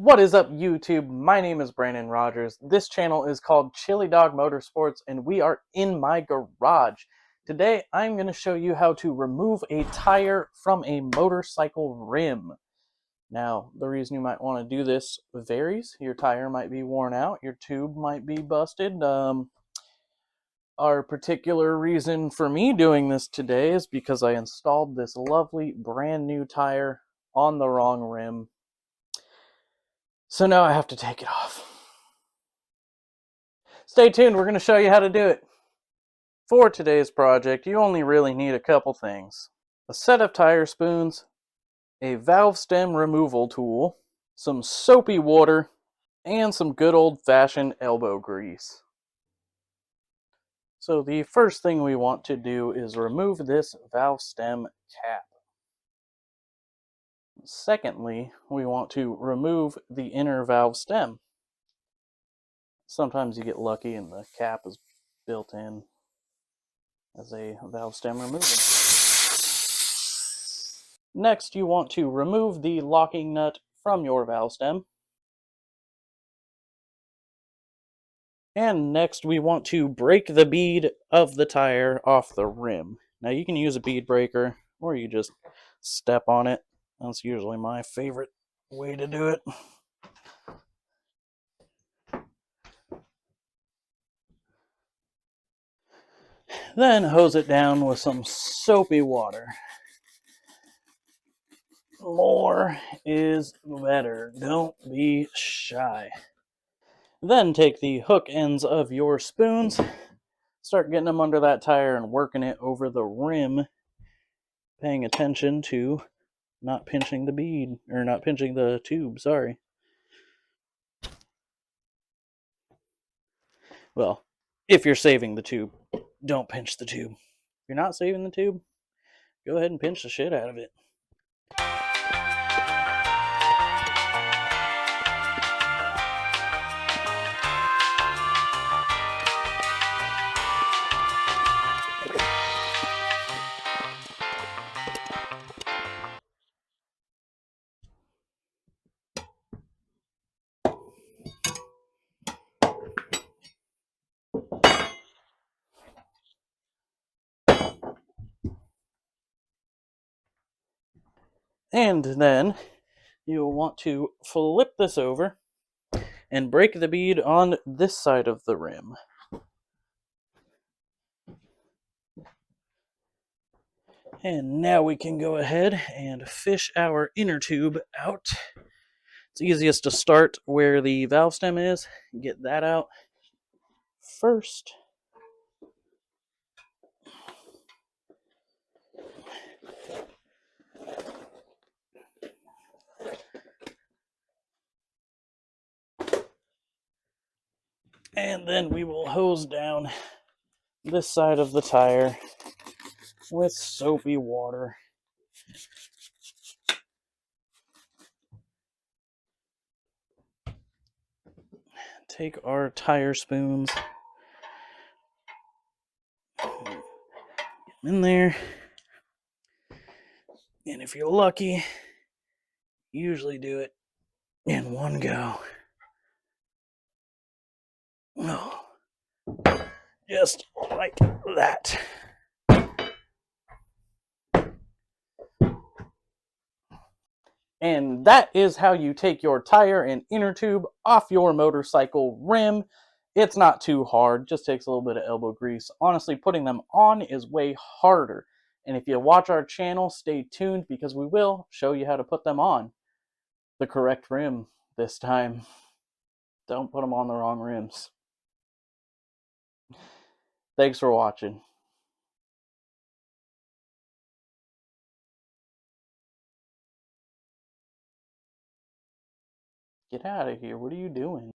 What is up, YouTube? My name is Brandon Rogers. This channel is called Chili Dog Motorsports, and we are in my garage. Today, I'm going to show you how to remove a tire from a motorcycle rim. Now, the reason you might want to do this varies. Your tire might be worn out, your tube might be busted. Our particular reason for me doing this today is because I installed this lovely brand new tire on the wrong rim. So now I have to take it off. Stay tuned, we're going to show you how to do it. For today's project, you only really need a couple things. A set of tire spoons, a valve stem removal tool, some soapy water, and some good old-fashioned elbow grease. So the first thing we want to do is remove this valve stem cap. Secondly, we want to remove the inner valve stem. Sometimes you get lucky and the cap is built in as a valve stem removal. Next, you want to remove the locking nut from your valve stem. And next, we want to break the bead of the tire off the rim. Now, you can use a bead breaker, or you just step on it. That's usually my favorite way to do it. Then hose it down with some soapy water. More is better. Don't be shy. Then take the hook ends of your spoons, start getting them under that tire and working it over the rim, paying attention to not pinching the bead, or not pinching the tube, sorry. Well, if you're saving the tube, don't pinch the tube. If you're not saving the tube, go ahead and pinch the shit out of it. And then you'll want to flip this over and break the bead on this side of the rim. And now we can go ahead and fish our inner tube out. It's easiest to start where the valve stem is, get that out first. And then we will hose down this side of the tire with soapy water. Take our tire spoons, get them in there, and if you're lucky, usually do it in one go. Oh, just like that. And that is how you take your tire and inner tube off your motorcycle rim. It's not too hard, just takes a little bit of elbow grease. Honestly, putting them on is way harder. And if you watch our channel, stay tuned because we will show you how to put them on the correct rim this time. Don't put them on the wrong rims. Thanks for watching. Get out of here. What are you doing?